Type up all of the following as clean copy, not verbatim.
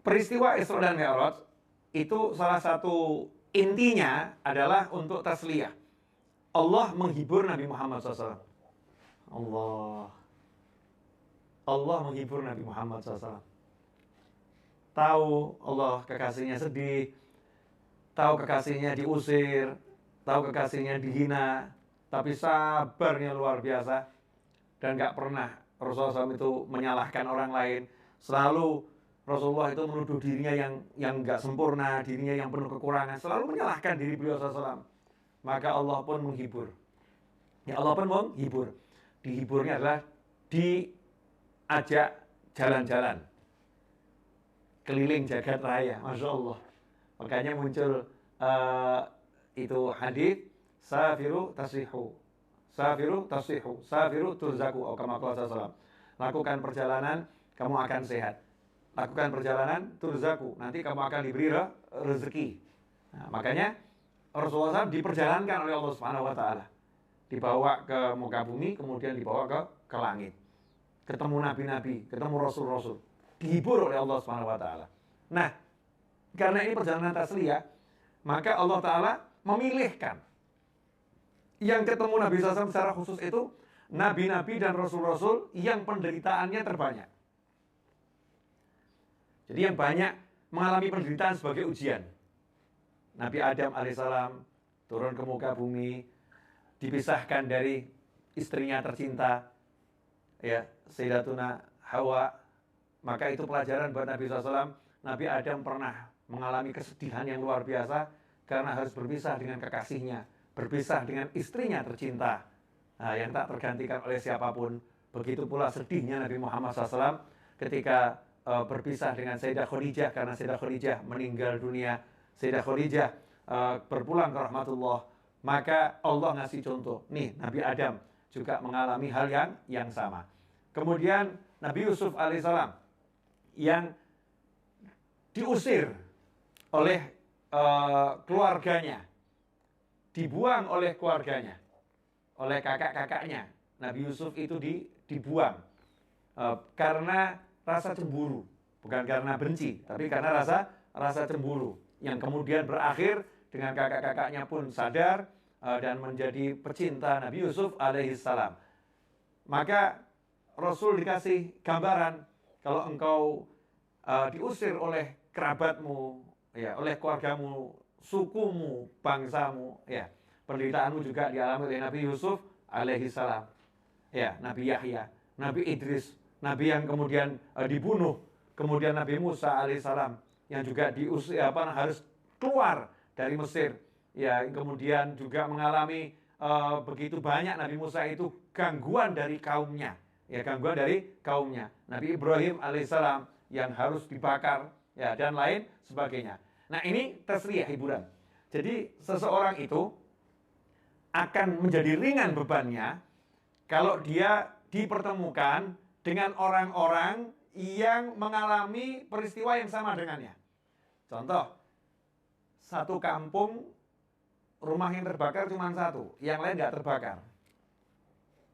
peristiwa Isra dan Mi'raj itu salah satu intinya adalah untuk tasliyah. Allah menghibur Nabi Muhammad SAW. Allah menghibur Nabi Muhammad SAW. Tahu Allah kekasihnya sedih, tahu kekasihnya diusir, tahu kekasihnya dihina, tapi sabarnya luar biasa. Dan gak pernah Rasulullah SAW itu menyalahkan orang lain. Selalu Rasulullah itu menuduh dirinya yang gak sempurna, dirinya yang penuh kekurangan. Selalu menyalahkan diri beliau SAW. Maka Allah pun menghibur. Ya, Allah pun menghibur. Dihiburnya adalah diajak jalan-jalan keliling jagat raya. Masya Allah. Makanya muncul itu hadis safiru tasihu, safiru tasihu, safiru turzaku. Kama qala sallallahu. Lakukan perjalanan, kamu akan sehat. Lakukan perjalanan turzaku, nanti kamu akan diberi rezeki. Nah, makanya Rasulullah SAW diperjalankan oleh Allah Subhanahu Wa Taala, dibawa ke muka bumi, kemudian dibawa ke langit, ketemu nabi-nabi, ketemu rasul-rasul, dihibur oleh Allah Subhanahu Wa Taala. Nah, karena ini perjalanan tasliyah, maka Allah Taala memilihkan yang ketemu Nabi SAW secara khusus itu nabi-nabi dan rasul-rasul yang penderitaannya terbanyak. Jadi yang banyak mengalami penderitaan sebagai ujian. Nabi Adam alaihissalam turun ke muka bumi, dipisahkan dari istrinya tercinta, ya, Sayyidatuna Hawa. Maka itu pelajaran buat Nabi SAW. Nabi Adam pernah mengalami kesedihan yang luar biasa karena harus berpisah dengan kekasihnya, berpisah dengan istrinya tercinta, yang tak tergantikan oleh siapapun. Begitu pula sedihnya Nabi Muhammad SAW ketika berpisah dengan Sayyidah Khadijah, karena Sayyidah Khadijah meninggal dunia. Sayyidah Khadijah berpulang ke rahmatullah. Maka Allah ngasih contoh, nih Nabi Adam juga mengalami hal yang sama. Kemudian Nabi Yusuf alaihissalam yang diusir oleh keluarganya, dibuang oleh keluarganya, oleh kakak-kakaknya. Nabi Yusuf itu dibuang karena rasa cemburu, bukan karena benci, tapi karena rasa cemburu, yang kemudian berakhir dengan kakak-kakaknya pun sadar dan menjadi pecinta Nabi Yusuf alaihissalam. Maka Rasul dikasih gambaran, kalau engkau diusir oleh kerabatmu, ya, oleh keluargamu, sukumu, bangsamu, ya, penderitaanmu juga dialami oleh Nabi Yusuf alaihissalam, ya, Nabi Yahya, Nabi Idris, Nabi yang kemudian dibunuh, kemudian Nabi Musa alaihissalam yang juga diusir, harus keluar dari Mesir, ya, kemudian juga mengalami begitu banyak Nabi Musa itu gangguan dari kaumnya, ya, gangguan dari kaumnya. Nabi Ibrahim alaihissalam yang harus dibakar, ya, dan lain sebagainya. Nah, ini tasliyah, hiburan. Jadi seseorang itu akan menjadi ringan bebannya kalau dia dipertemukan dengan orang-orang yang mengalami peristiwa yang sama dengannya. Contoh, satu kampung rumah yang terbakar cuma satu, yang lain nggak terbakar.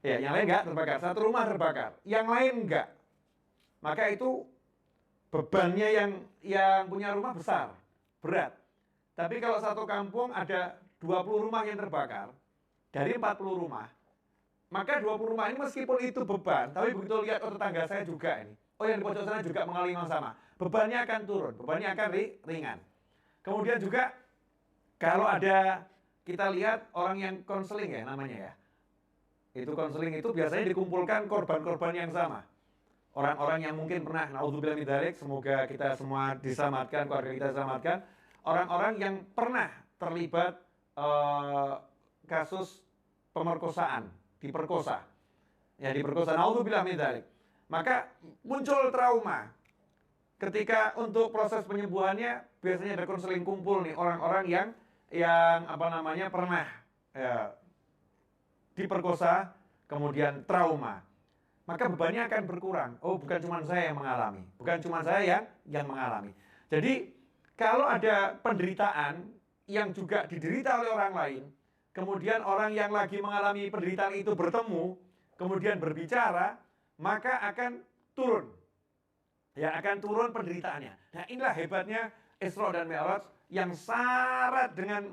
Ya, yang lain nggak terbakar, satu rumah terbakar, yang lain nggak. Maka itu bebannya yang punya rumah besar, berat. Tapi kalau satu kampung ada 20 rumah yang terbakar, dari 40 rumah, maka 20 rumah ini meskipun itu beban, tapi begitu lihat, oh tetangga saya juga ini, oh yang di pojok sana juga mengalami yang sama, bebannya akan turun, bebannya akan ringan. Kemudian juga kalau ada, kita lihat orang yang konseling, ya namanya, ya, itu konseling itu biasanya dikumpulkan korban-korban yang sama, orang-orang yang mungkin pernah, naudzubillah min dzalik, semoga kita semua diselamatkan, keluarga kita diselamatkan, orang-orang yang pernah terlibat kasus pemerkosaan, diperkosa, ya, diperkosa, naudzubillah min dzalik. Maka muncul trauma. Ketika untuk proses penyembuhannya biasanya ada konseling kumpul nih, orang-orang yang pernah, ya, diperkosa kemudian trauma. Maka bebannya akan berkurang. Oh, bukan cuma saya yang mengalami, bukan cuma saya yang mengalami. Jadi kalau ada penderitaan yang juga diderita oleh orang lain, kemudian orang yang lagi mengalami penderitaan itu bertemu, kemudian berbicara, maka akan turun yang akan turun penderitaannya. Nah, inilah hebatnya Isra dan Mi'raj yang syarat dengan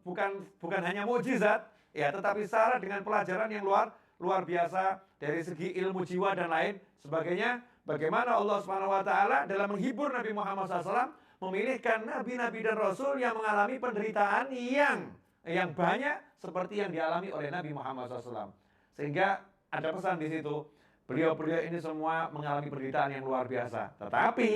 bukan hanya mukjizat, ya, tetapi syarat dengan pelajaran yang luar biasa dari segi ilmu jiwa dan lain sebagainya. Bagaimana Allah Subhanahu wa taala dalam menghibur Nabi Muhammad SAW memilihkan nabi-nabi dan rasul yang mengalami penderitaan yang banyak seperti yang dialami oleh Nabi Muhammad SAW. Sehingga ada pesan di situ. Beliau-beliau ini semua mengalami penderitaan yang luar biasa. Tetapi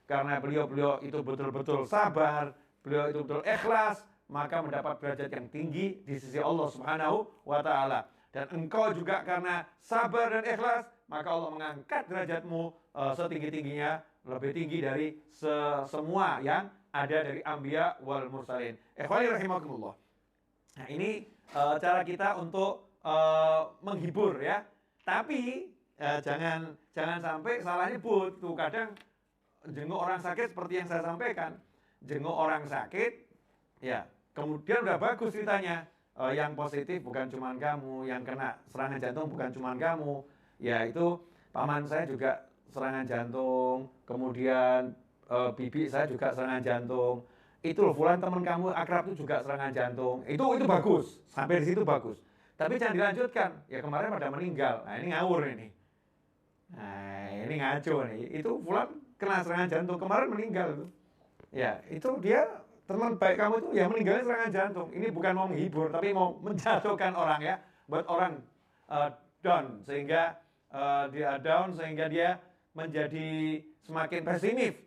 karena beliau-beliau itu betul-betul sabar, beliau itu betul ikhlas, maka mendapat derajat yang tinggi di sisi Allah Subhanahu wa taala. Dan engkau juga karena sabar dan ikhlas, maka Allah mengangkat derajatmu setinggi-tingginya, lebih tinggi dari semua yang ada dari anbiya wal mursalin. Ikhwani rahimakumullah. Nah, ini cara kita untuk menghibur, ya. Tapi jangan sampai salah nyebut. Tuh kadang jenguk orang sakit seperti yang saya sampaikan. Jenguk orang sakit, ya, kemudian udah bagus ceritanya. Yang positif bukan cuma kamu, yang kena serangan jantung bukan cuma kamu. Ya, itu paman saya juga serangan jantung, kemudian bibi saya juga serangan jantung. Itu loh, fulan teman kamu akrab itu juga serangan jantung. Itu bagus, sampai di situ bagus. Tapi jangan dilanjutkan. Ya, kemarin pada meninggal. Nah, ini ngawur ini. Nah, ini ngaco nih. Itu fulan kena serangan jantung, kemarin meninggal. Ya, itu dia teman baik kamu itu ya meninggalnya serangan jantung. Ini bukan mau menghibur, tapi mau menjatuhkan orang, ya, buat orang down, sehingga dia down, sehingga dia menjadi semakin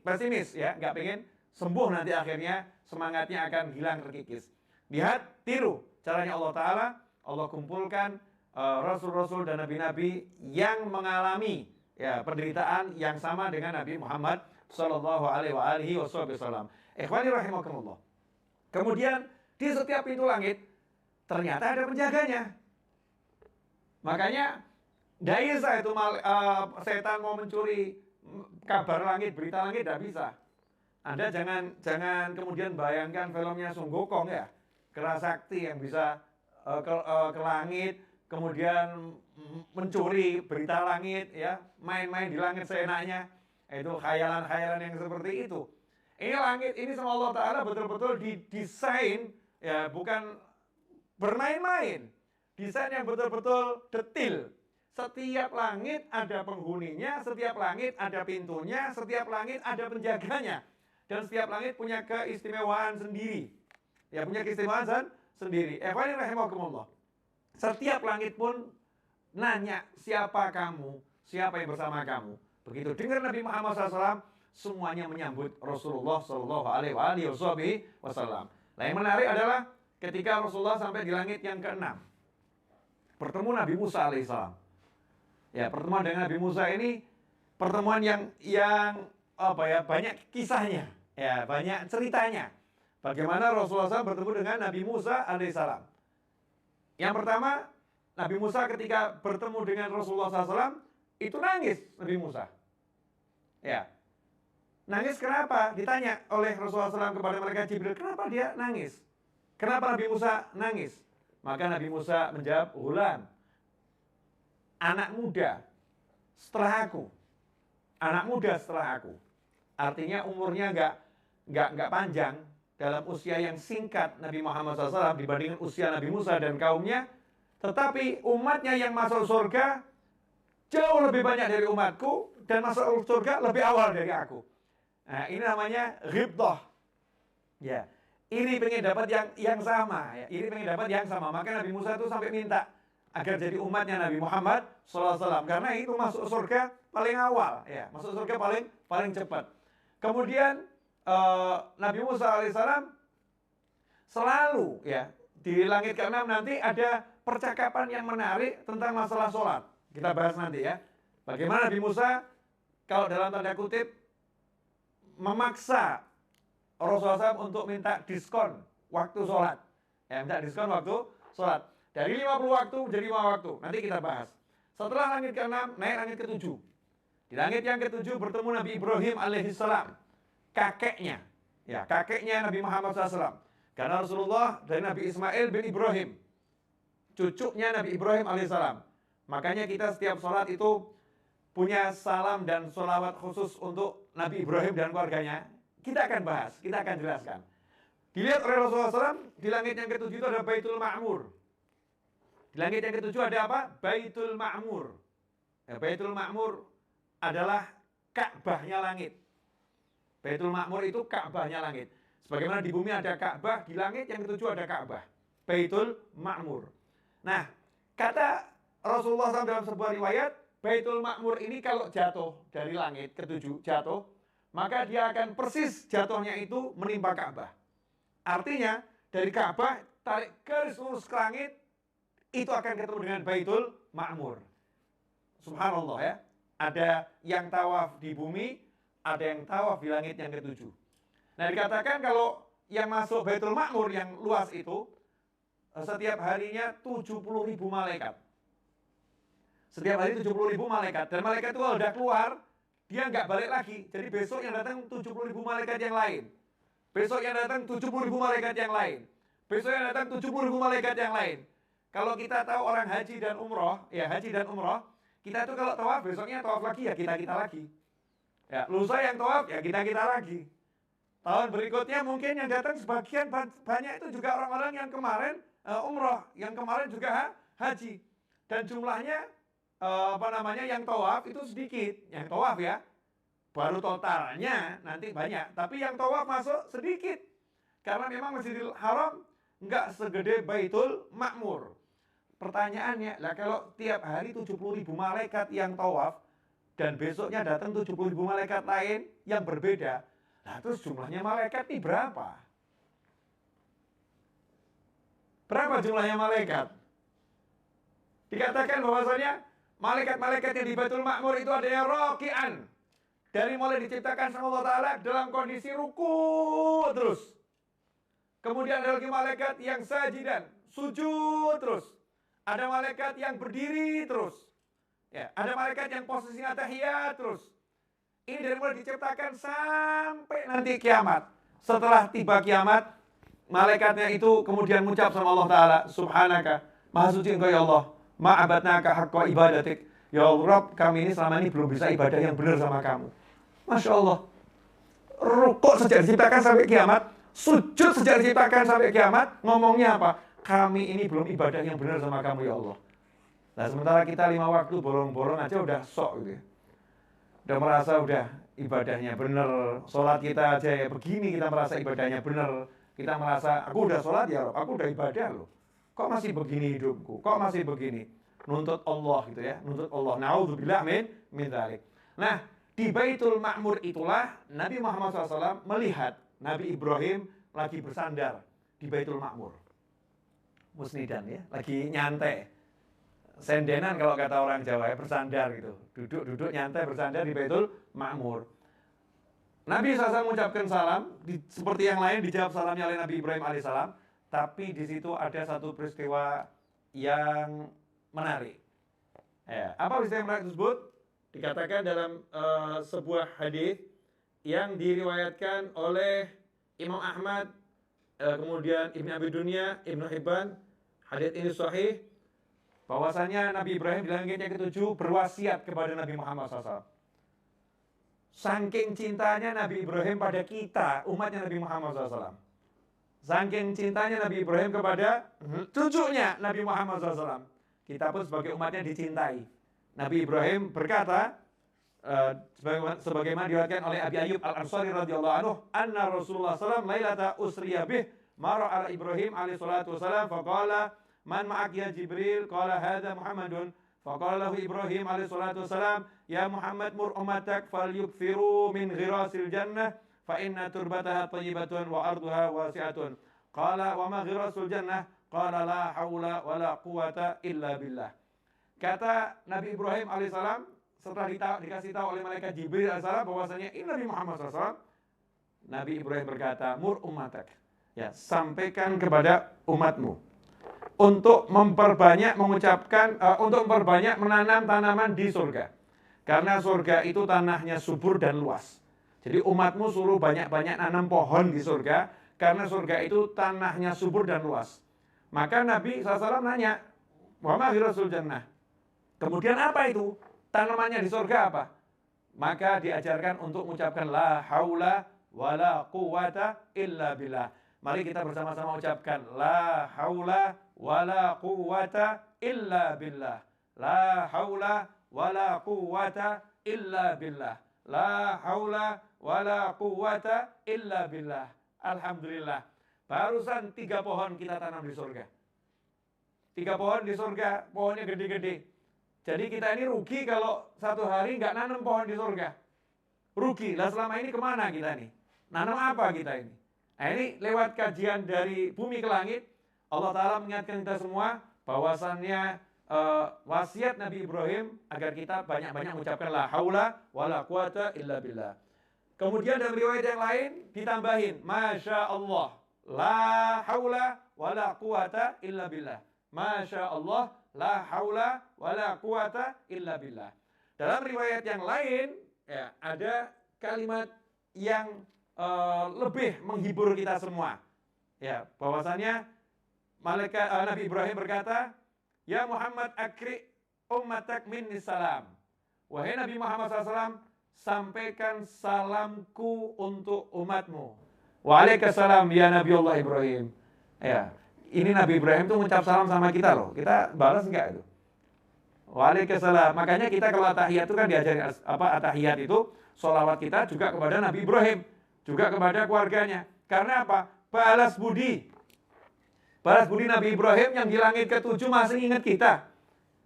pesimis, ya, nggak pengen sembuh, nanti akhirnya semangatnya akan hilang terkikis. Lihat, tiru caranya Allah Ta'ala. Allah kumpulkan rasul-rasul dan nabi-nabi yang mengalami, ya, penderitaan yang sama dengan Nabi Muhammad Sallallahu Alaihi Wasallam. Ikhwani rahimakumullah. Kemudian di setiap pintu langit ternyata ada penjaganya. Makanya tidak bisa itu setan mau mencuri kabar langit, berita langit, tidak bisa. Anda jangan kemudian bayangkan filmnya Sung Gokong, ya, Kerasakti yang bisa ke langit, kemudian mencuri berita langit, ya, main-main di langit seenaknya. Itu khayalan-khayalan yang seperti itu. Ini langit ini sama Allah Ta'ala betul-betul didesain, ya, bukan bermain-main. Desain yang betul-betul detil. Setiap langit ada penghuninya, setiap langit ada pintunya, setiap langit ada penjaganya. Dan setiap langit punya keistimewaan sendiri. Ya, punya keistimewaan sendiri. Ikhwani rahimakumullah. Setiap langit pun nanya, siapa kamu? Siapa yang bersama kamu? Begitu dengar Nabi Muhammad SAW, semuanya menyambut Rasulullah Sallallahu Alaihi Wasallam. Nah, yang menarik adalah ketika Rasulullah sampai di langit yang ke-6, bertemu Nabi Musa alaihissalam. Ya, pertemuan dengan Nabi Musa ini pertemuan yang banyak kisahnya, ya, banyak ceritanya. Bagaimana Rasulullah SAW bertemu dengan Nabi Musa alaihissalam. Yang pertama, Nabi Musa ketika bertemu dengan Rasulullah SAW itu nangis Nabi Musa. Ya, nangis kenapa? Ditanya oleh Rasulullah SAW kepada malaikat Jibril, kenapa dia nangis? Kenapa Nabi Musa nangis? Maka Nabi Musa menjawab, "Ghulam, anak muda setelah aku. Anak muda setelah aku." Artinya umurnya nggak panjang, dalam usia yang singkat Nabi Muhammad SAW dibandingkan usia Nabi Musa dan kaumnya. Tetapi umatnya yang masuk surga jauh lebih banyak dari umatku, dan masuk surga lebih awal dari aku. Nah, ini namanya ghibthah. Ya, ini pengen dapat yang sama, ya. Ini pengen dapat yang sama. Maka Nabi Musa itu sampai minta agar jadi umatnya Nabi Muhammad SAW, karena itu masuk surga paling awal, ya, masuk surga paling cepat. Kemudian Nabi Musa alaihissalam selalu, ya, di langit ke-6 nanti ada percakapan yang menarik tentang masalah sholat. Kita bahas nanti, ya. Bagaimana Nabi Musa kalau dalam tanda kutip memaksa Rasulullah SAW untuk minta diskon waktu sholat. Ya, minta diskon waktu sholat. Dari 50 waktu menjadi 5 waktu. Nanti kita bahas. Setelah langit ke-6, naik langit ke-7. Di langit yang ke-7 bertemu Nabi Ibrahim alaihissalam. Kakeknya. Ya, kakeknya Nabi Muhammad SAW. Karena Rasulullah dari Nabi Ismail bin Ibrahim. Cucunya Nabi Ibrahim alaihissalam. Makanya kita setiap sholat itu punya salam dan sholawat khusus untuk Nabi Ibrahim dan keluarganya. Kita akan bahas, kita akan jelaskan. Dilihat oleh Rasulullah SAW, di langit yang ketujuh itu ada Baitul Ma'mur. Di langit yang ketujuh ada apa? Baitul Ma'mur. Ya, Baitul Ma'mur adalah Ka'bahnya langit. Baitul Ma'mur itu Ka'bahnya langit. Sebagaimana di bumi ada Ka'bah, di langit yang ketujuh ada Ka'bah. Baitul Ma'mur. Nah, kata Rasulullah SAW dalam sebuah riwayat, Baitul Ma'mur ini kalau jatuh dari langit ketujuh, jatuh, maka dia akan persis jatuhnya itu menimpa Ka'bah. Artinya, dari Ka'bah, tarik garis lurus ke langit, itu akan ketemu dengan Baitul Ma'mur. Subhanallah ya. Ada yang tawaf di bumi, ada yang tawaf di langit yang ketujuh. Nah, dikatakan kalau yang masuk Baitul Ma'mur yang luas itu, setiap harinya 70.000 malaikat. Setiap hari 70.000 malaikat. Dan malaikat itu kalau udah keluar, dia nggak balik lagi. Jadi besok yang datang 70.000 malaikat yang lain. Besok yang datang 70.000 malaikat yang lain. Besok yang datang 70.000 malaikat yang lain. Kalau kita tahu orang haji dan umroh, ya haji dan umroh, kita tuh kalau tawaf, besoknya tawaf lagi, ya kita lagi. Ya, lusa yang tawaf, ya kita lagi. Tahun berikutnya mungkin yang datang sebagian banyak itu juga orang-orang yang kemarin umroh, yang kemarin juga haji. Dan jumlahnya, yang tawaf itu sedikit. Yang tawaf ya, baru totalnya nanti banyak. Tapi yang tawaf masuk sedikit. Karena memang Masjidil Haram nggak segede Baitul Ma'mur. Pertanyaannya, lah kalau tiap hari 70.000 malaikat yang tawaf, dan besoknya datang 70.000 malaikat lain yang berbeda, nah terus jumlahnya malaikat ini berapa? Berapa jumlahnya malaikat? Dikatakan bahwasanya malaikat-malaikat yang di Baitul Ma'mur itu ada yang roki'an. Dari mulai diciptakan sama Allah Ta'ala dalam kondisi ruku terus. Kemudian ada lagi malaikat yang sajidan, sujud terus. Ada malaikat yang berdiri terus. Ya, ada malaikat yang posisinya tahiyat terus. Ini dari mulai diciptakan sampai nanti kiamat. Setelah tiba kiamat, malaikatnya itu kemudian mengucap sama Allah Ta'ala, Subhanaka, Maha suci Engkau ya Allah, ma'abadnaka haqqa ibadatik. Ya Allah, kami ini selama ini belum bisa ibadah yang benar sama kamu. Masya Allah. Rukuk sejak diciptakan sampai kiamat, sujud sejak diciptakan sampai kiamat, ngomongnya apa? Kami ini belum ibadah yang benar sama kamu ya Allah. Nah sementara kita 5 waktu bolong-bolong aja udah sok gitu ya. Udah merasa udah ibadahnya benar. Sholat kita aja ya begini kita merasa ibadahnya benar. Kita merasa aku udah sholat ya Rob, aku udah ibadah loh. Kok masih begini hidupku? Kok masih begini? Nuntut Allah gitu ya, nuntut Allah. Na'udzubillah min dzalik. Nah, di Baitul Ma'mur itulah Nabi Muhammad SAW melihat Nabi Ibrahim lagi bersandar di Baitul Ma'mur. Musnidan ya, lagi nyantai. Sendenan kalau kata orang Jawa ya, bersandar gitu. Duduk nyantai bersandar di Baitul Ma'mur. Nabi SAW mengucapkan salam, seperti yang lain dijawab salamnya oleh Nabi Ibrahim alaihissalam. Tapi di situ ada satu peristiwa yang menarik. Ya, apa peristiwa yang menarik tersebut? Dikatakan dalam sebuah hadis yang diriwayatkan oleh Imam Ahmad, kemudian Ibnu Abi Dunya, Ibnu Hibban. Hadis ini sahih, bahwasanya Nabi Ibrahim di langit yang ketujuh berwasiat kepada Nabi Muhammad SAW. Saking cintanya Nabi Ibrahim pada kita, umatnya Nabi Muhammad SAW. Saking cintanya Nabi Ibrahim kepada cucunya Nabi Muhammad SAW. Kita pun sebagai umatnya dicintai. Nabi Ibrahim berkata, sebagaimana diriwayatkan oleh Abi Ayyub Al-Ansari radhiyallahu anhu, anna Rasulullah SAW lailata usriya bih mara ala Ibrahim alaihi salatu wasalam faqala man ma'ak ya Jibril qala hadza Muhammadun faqala lahu Ibrahim alaihi salatu wasalam ya Muhammad mur ummatak falyukthiru min ghirasil jannah fa inna turbataha thayyibatun wa arduha wasi'atun qala wa ma ghirasul jannah qala la haula wa la quwata illa billah. Kata Nabi Ibrahim alaihissalam setelah dikasih tahu oleh malaikat Jibril alaihissalam bahwasanya ini Nabi Muhammad SAW, Nabi Ibrahim berkata, mur ummatak, ya sampaikan kepada umatmu untuk memperbanyak mengucapkan, untuk memperbanyak menanam tanaman di surga, karena surga itu tanahnya subur dan luas. Jadi umatmu suruh banyak-banyak nanam pohon di surga, karena surga itu tanahnya subur dan luas. Maka Nabi SAW nanya, wa ma ghirasul jannah. Kemudian apa itu? tanamannya di surga apa? Maka diajarkan untuk mengucapkan la haula wala quwata illa billah. Mari kita bersama-sama ucapkan la haula wala quwata illa billah. La haula wala quwata illa billah. La haula wala quwata illa billah. Alhamdulillah. Barusan 3 pohon kita tanam di surga. 3 pohon di surga, pohonnya gede-gede. Jadi kita ini rugi kalau satu hari nggak nanam pohon di surga. Rugi. Lah selama ini kemana kita nih? Nanam apa kita ini? Nah ini lewat kajian dari bumi ke langit, Allah Ta'ala mengingatkan kita semua bahwasannya wasiat Nabi Ibrahim agar kita banyak-banyak mengucapkan la haula wala quwata illa billah. Kemudian dalam riwayat yang lain ditambahin Masya Allah, la haula wala quwata illa billah. Masya Allah, la haula wala quwata illa billah. Dalam riwayat yang lain ya, ada kalimat yang lebih menghibur kita semua. Ya, bahwasannya malaikat Nabi Ibrahim berkata, "Ya Muhammad akri ummatak minni salam." Wahai Nabi Muhammad SAW, sampaikan salamku untuk umatmu. Waalaikumsalam ya Nabi Allah Ibrahim. Ya, ini Nabi Ibrahim tuh mengucap salam sama kita loh. Kita balas enggak itu? Waalaikumsalam. Makanya kita kalau atahiyat itu kan diajarin atahiyat itu sholawat kita juga kepada Nabi Ibrahim, juga kepada keluarganya. Karena apa? Balas budi. Balas budi Nabi Ibrahim yang di langit ke-7 masih ingat kita.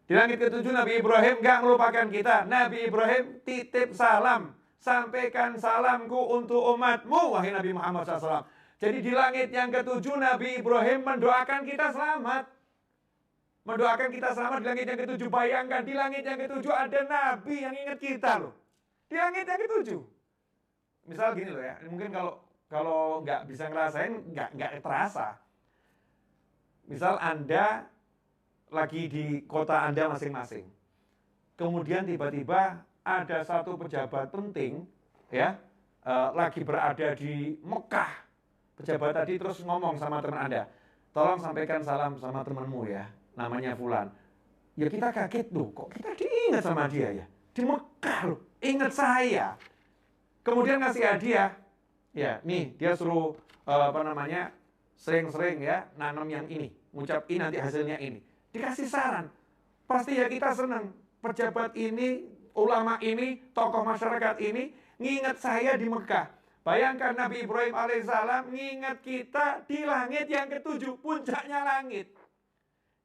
Di langit ke-7 Nabi Ibrahim gak melupakan kita. Nabi Ibrahim titip salam. Sampaikan salamku untuk umatmu, wahai Nabi Muhammad SAW. Jadi di langit yang ke-7 Nabi Ibrahim mendoakan kita selamat. Mendoakan kita selamat di langit yang ke-7. Bayangkan di langit yang ke-7 ada Nabi yang ingat kita loh. Di langit yang ke-7. Misal gini loh ya, mungkin kalau nggak bisa ngerasain, nggak terasa. Misal Anda lagi di kota Anda masing-masing. Kemudian tiba-tiba ada satu pejabat penting, ya, lagi berada di Mekah. Pejabat tadi terus ngomong sama teman Anda, tolong sampaikan salam sama temanmu ya, namanya Fulan. Ya kita kaget loh, kok kita diingat sama dia ya? Di Mekah loh, ingat saya. Kemudian ngasih hadiah, ya nih dia suruh sering-sering ya nanam yang ini, ngucap ini nanti hasilnya ini. Dikasih saran, pasti ya kita senang. Pejabat ini, ulama ini, tokoh masyarakat ini nginget saya di Mekah. Bayangkan Nabi Ibrahim alaihissalam nginget kita di langit yang ke-7, puncaknya langit.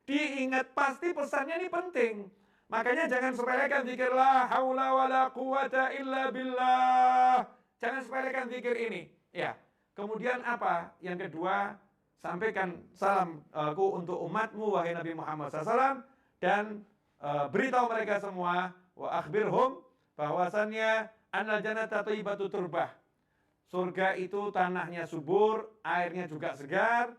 Diingat, pasti pesannya ini penting. Makanya jangan sepelekan zikir la haula wala quwata illa billah. Jangan sepelekan zikir ini. Ya. Kemudian apa? Yang kedua, sampaikan salamku untuk umatmu wahai Nabi Muhammad SAW dan beritahu mereka semua wa akhbirhum bahwasannya annal jannata thayyibatu turbah. Surga itu tanahnya subur, airnya juga segar.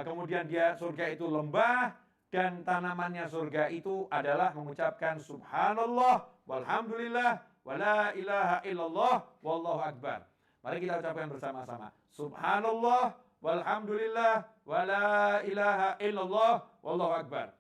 Kemudian surga itu lembah. Dan tanamannya surga itu adalah mengucapkan subhanallah, walhamdulillah, wala ilaha illallah, wallahu akbar. Mari kita ucapkan bersama-sama. Subhanallah, walhamdulillah, wala ilaha illallah, wallahu akbar.